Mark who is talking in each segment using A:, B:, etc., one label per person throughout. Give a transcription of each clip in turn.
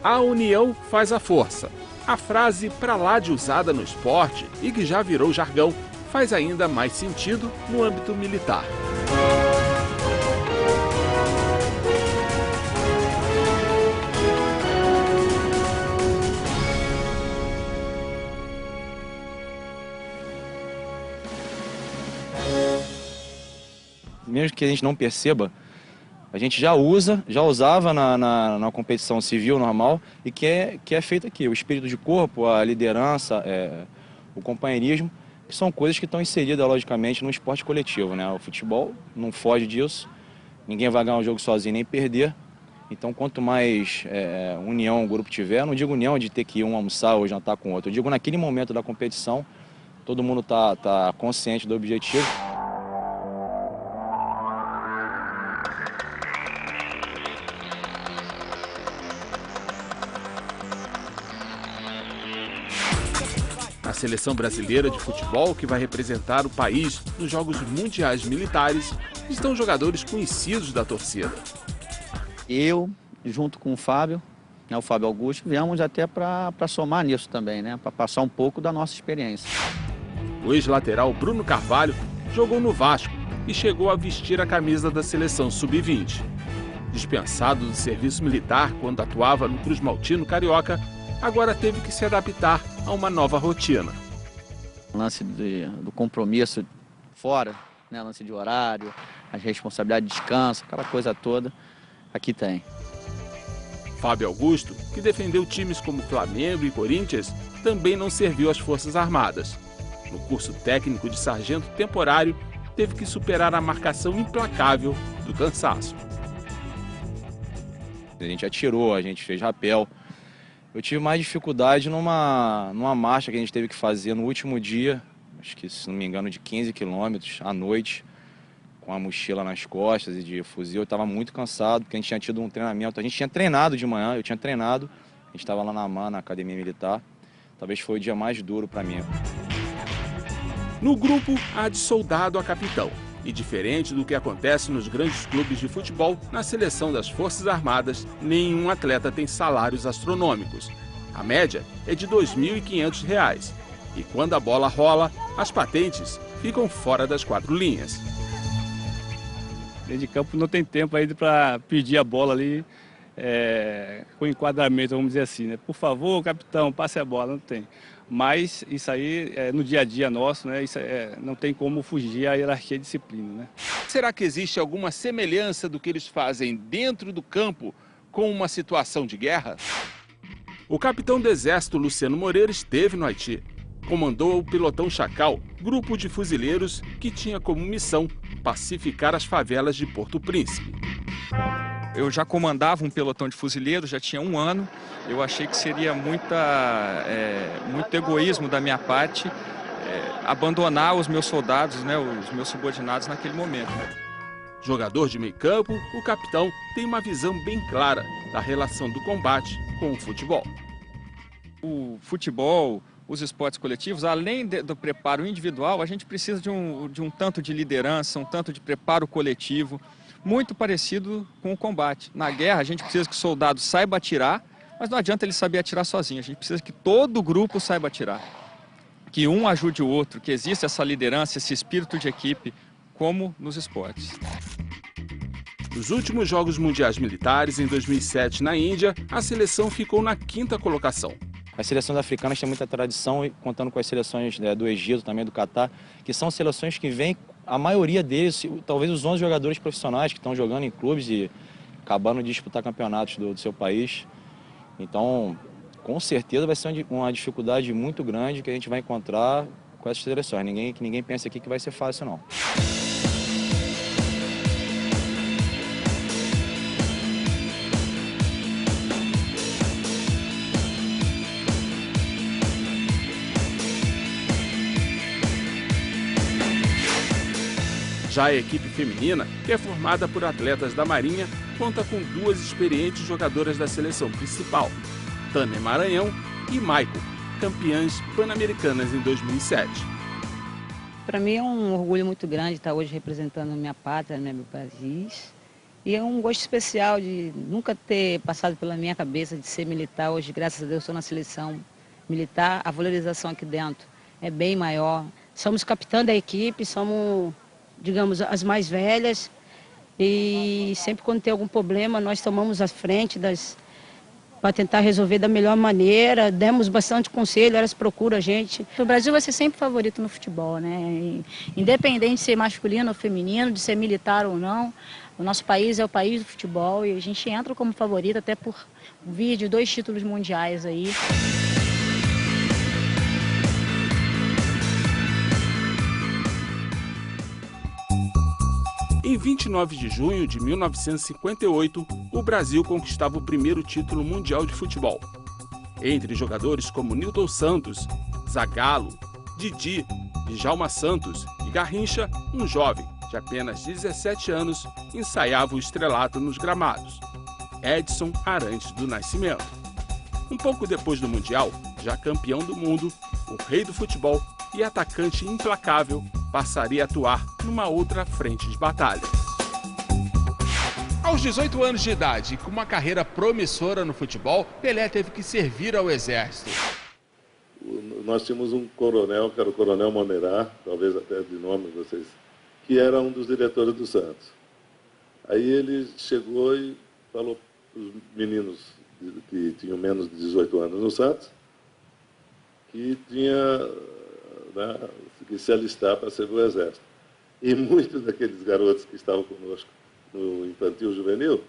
A: A união faz a força. A frase pra lá de usada no esporte e que já virou jargão faz ainda mais sentido no âmbito militar.
B: Mesmo que a gente não perceba, a gente já usava na competição civil normal e que é feito aqui. O espírito de corpo, a liderança, o companheirismo, que são coisas que estão inseridas, logicamente, no esporte coletivo, né? O futebol não foge disso, ninguém vai ganhar um jogo sozinho nem perder. Então, quanto mais união o grupo tiver, eu não digo união de ter que ir um almoçar ou jantar com o outro, eu digo naquele momento da competição, todo mundo tá consciente do objetivo.
A: A seleção brasileira de futebol, que vai representar o país nos Jogos Mundiais Militares, estão jogadores conhecidos da torcida.
C: Eu, junto com o Fábio Augusto, viemos até para somar nisso também, né? Para passar um pouco da nossa experiência.
A: O ex-lateral Bruno Carvalho jogou no Vasco e chegou a vestir a camisa da seleção sub-20. Dispensado do serviço militar quando atuava no Cruz Maltino Carioca, agora teve que se adaptar a uma nova rotina.
C: Lance do compromisso fora, né? Lance de horário, as responsabilidades de descanso, aquela coisa toda, aqui tem.
A: Fábio Augusto, que defendeu times como Flamengo e Corinthians, também não serviu às Forças Armadas. No curso técnico de sargento temporário, teve que superar a marcação implacável do cansaço.
B: A gente atirou, a gente fez rapel. Eu tive mais dificuldade numa marcha que a gente teve que fazer no último dia, acho que, se não me engano, de 15 quilômetros à noite, com a mochila nas costas e de fuzil. Eu estava muito cansado, porque a gente tinha tido um treinamento. A gente tinha treinado de manhã, eu tinha treinado, a gente estava lá na AMAN, na Academia Militar. Talvez foi o dia mais duro para mim.
A: No grupo, há de soldado a capitão. E diferente do que acontece nos grandes clubes de futebol, na seleção das Forças Armadas, nenhum atleta tem salários astronômicos. A média é de R$ 2.500. E quando a bola rola, as patentes ficam fora das 4 linhas.
D: Dentro de campo não tem tempo ainda para pedir a bola ali com enquadramento, vamos dizer assim, né? Por favor, capitão, passe a bola, não tem. Mas isso aí, no dia a dia nosso, né, isso não tem como fugir à hierarquia e disciplina, né?
A: Será que existe alguma semelhança do que eles fazem dentro do campo com uma situação de guerra? O capitão do Exército, Luciano Moreira, esteve no Haiti. Comandou o pelotão Chacal, grupo de fuzileiros que tinha como missão pacificar as favelas de Porto Príncipe.
E: Eu já comandava um pelotão de fuzileiros, já tinha 1 ano. Eu achei que seria muito egoísmo da minha parte abandonar os meus soldados, né, os meus subordinados naquele momento.
A: Jogador de meio campo, o capitão tem uma visão bem clara da relação do combate com o futebol.
E: O futebol, os esportes coletivos, além do preparo individual, a gente precisa de um tanto de liderança, um tanto de preparo coletivo, muito parecido com o combate. Na guerra, a gente precisa que o soldado saiba atirar, mas não adianta ele saber atirar sozinho. A gente precisa que todo o grupo saiba atirar. Que um ajude o outro, que exista essa liderança, esse espírito de equipe, como nos esportes.
A: Nos últimos Jogos Mundiais Militares, em 2007, na Índia, a seleção ficou na 5ª colocação.
B: As seleções africanas têm muita tradição, contando com as seleções do Egito, também do Catar, que são seleções que vêm, a maioria deles, talvez os 11 jogadores profissionais que estão jogando em clubes e acabando de disputar campeonatos do seu país. Então, com certeza vai ser uma dificuldade muito grande que a gente vai encontrar com essas seleções. Ninguém pensa aqui que vai ser fácil, não.
A: Já a equipe feminina, que é formada por atletas da Marinha, conta com 2 experientes jogadoras da seleção principal, Tânia Maranhão e Maico, campeãs pan-americanas em 2007.
F: Para mim é um orgulho muito grande estar hoje representando a minha pátria, né, meu país. E é um gosto especial de nunca ter passado pela minha cabeça de ser militar. Hoje, graças a Deus, estou na seleção militar. A valorização aqui dentro é bem maior. Somos capitã da equipe, somos, digamos, as mais velhas. E sempre quando tem algum problema, nós tomamos a frente para tentar resolver da melhor maneira. Demos bastante conselho, elas procuram a gente.
G: O Brasil vai ser sempre favorito no futebol, né? Independente de ser masculino ou feminino, de ser militar ou não, o nosso país é o país do futebol e a gente entra como favorito até por vir de 2 títulos mundiais aí.
A: Em 29 de junho de 1958, o Brasil conquistava o primeiro título mundial de futebol. Entre jogadores como Nilton Santos, Zagallo, Didi, Djalma Santos e Garrincha, um jovem de apenas 17 anos ensaiava o estrelato nos gramados, Edson Arantes do Nascimento. Um pouco depois do Mundial, já campeão do mundo, o rei do futebol e atacante implacável passaria a atuar numa outra frente de batalha. Aos 18 anos de idade, com uma carreira promissora no futebol, Pelé teve que servir ao Exército.
H: Nós tínhamos um coronel, que era o Coronel Monerá, talvez até de nome vocês, que era um dos diretores do Santos. Aí ele chegou e falou para os meninos que tinham menos de 18 anos no Santos, que tinha, né, que se alistar para servir o Exército. E muitos daqueles garotos que estavam conosco no infantil juvenil,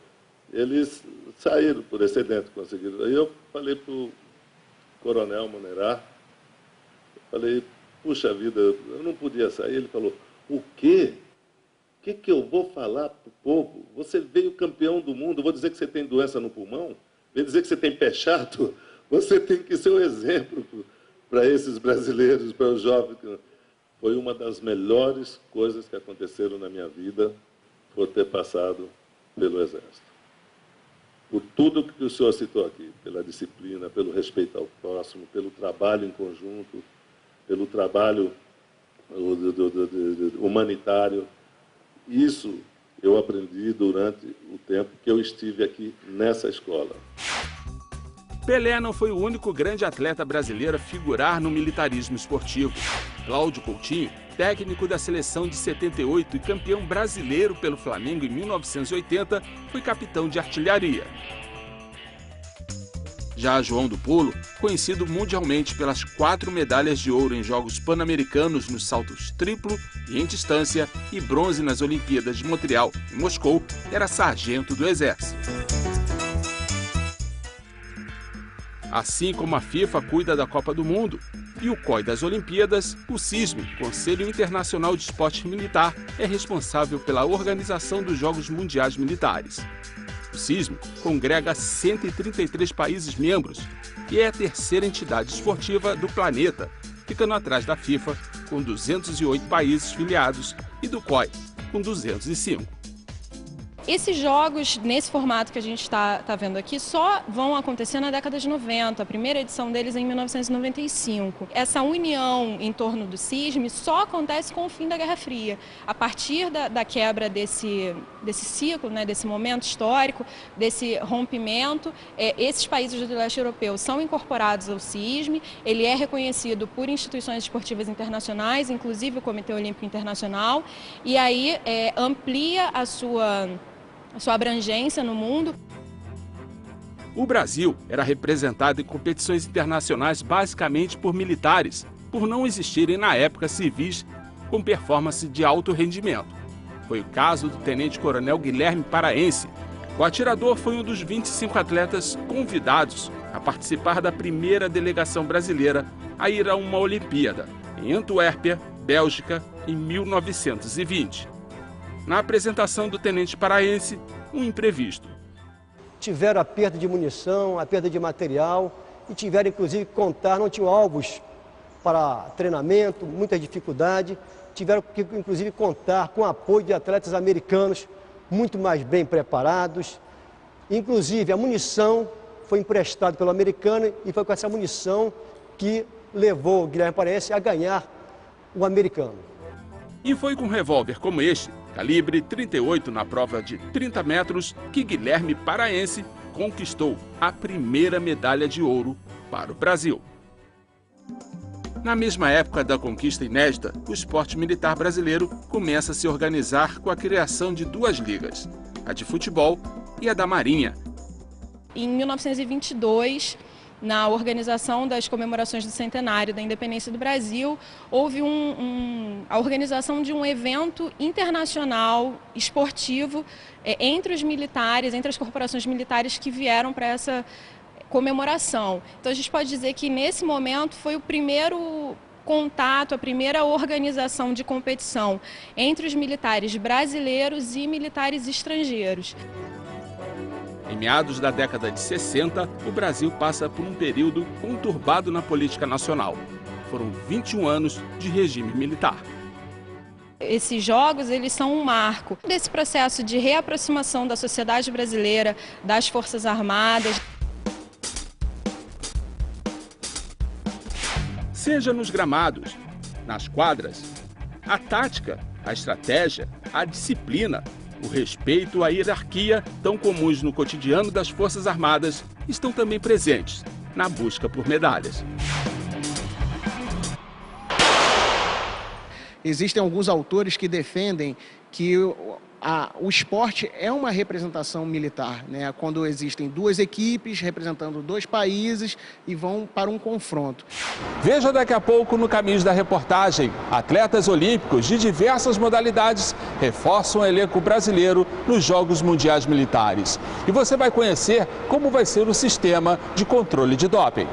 H: eles saíram por excedente, conseguiram. Aí eu falei para o Coronel Monerá, falei, puxa vida, eu não podia sair. Ele falou, o quê? O que eu vou falar para o povo? Você veio campeão do mundo, vou dizer que você tem doença no pulmão? Vou dizer que você tem pé chato? Você tem que ser um exemplo para esses brasileiros, para os jovens. Foi uma das melhores coisas que aconteceram na minha vida, por ter passado pelo Exército. Por tudo que o senhor citou aqui, pela disciplina, pelo respeito ao próximo, pelo trabalho em conjunto, pelo trabalho humanitário. Isso eu aprendi durante o tempo que eu estive aqui nessa escola.
A: Pelé não foi o único grande atleta brasileiro a figurar no militarismo esportivo. Cláudio Coutinho, técnico da seleção de 78 e campeão brasileiro pelo Flamengo em 1980, foi capitão de artilharia. Já João do Pulo, conhecido mundialmente pelas 4 medalhas de ouro em Jogos Pan-Americanos nos saltos triplo e em distância e bronze nas Olimpíadas de Montreal e Moscou, era sargento do Exército. Assim como a FIFA cuida da Copa do Mundo e o COI das Olimpíadas, o CISM, Conselho Internacional de Esporte Militar, é responsável pela organização dos Jogos Mundiais Militares. O CISM congrega 133 países membros e é a terceira entidade esportiva do planeta, ficando atrás da FIFA, com 208 países filiados, e do COI, com 205.
I: Esses jogos, nesse formato que a gente está vendo aqui, só vão acontecer na década de 90, a primeira edição deles é em 1995. Essa união em torno do CISM só acontece com o fim da Guerra Fria. A partir da quebra desse ciclo, né, desse momento histórico, desse rompimento, esses países do leste europeu são incorporados ao CISM, ele é reconhecido por instituições esportivas internacionais, inclusive o Comitê Olímpico Internacional, e aí amplia a sua abrangência no mundo.
A: O Brasil era representado em competições internacionais basicamente por militares, por não existirem na época civis com performance de alto rendimento. Foi o caso do tenente-coronel Guilherme Paraense. O atirador foi um dos 25 atletas convidados a participar da primeira delegação brasileira a ir a uma Olimpíada, em Antuérpia, Bélgica, em 1920. Na apresentação do tenente paraense, um imprevisto.
J: Tiveram a perda de munição, a perda de material e tiveram inclusive que contar, não tinham alvos para treinamento, muita dificuldade. Tiveram que inclusive contar com o apoio de atletas americanos muito mais bem preparados. Inclusive a munição foi emprestada pelo americano e foi com essa munição que levou o Guilherme Paraense a ganhar o americano.
A: E foi com um revólver como este Calibre 38 na prova de 30 metros, que Guilherme Paraense conquistou a primeira medalha de ouro para o Brasil. Na mesma época da conquista inédita, o esporte militar brasileiro começa a se organizar com a criação de duas ligas, a de futebol e a da Marinha.
I: Em 1922, na organização das comemorações do centenário da independência do Brasil, houve a organização de um evento internacional esportivo entre os militares, entre as corporações militares que vieram para essa comemoração. Então a gente pode dizer que nesse momento foi o primeiro contato, a primeira organização de competição entre os militares brasileiros e militares estrangeiros.
A: Em meados da década de 60, o Brasil passa por um período conturbado na política nacional. Foram 21 anos de regime militar.
I: Esses jogos, eles são um marco desse processo de reaproximação da sociedade brasileira, das Forças Armadas.
A: Seja nos gramados, nas quadras, a tática, a estratégia, a disciplina, o respeito à hierarquia, tão comuns no cotidiano das Forças Armadas, estão também presentes na busca por medalhas.
K: Existem alguns autores que defendem que o esporte é uma representação militar, né? Quando existem duas equipes representando dois países e vão para um confronto.
A: Veja daqui a pouco no Caminhos da Reportagem. Atletas olímpicos de diversas modalidades reforçam o elenco brasileiro nos Jogos Mundiais Militares. E você vai conhecer como vai ser o sistema de controle de doping.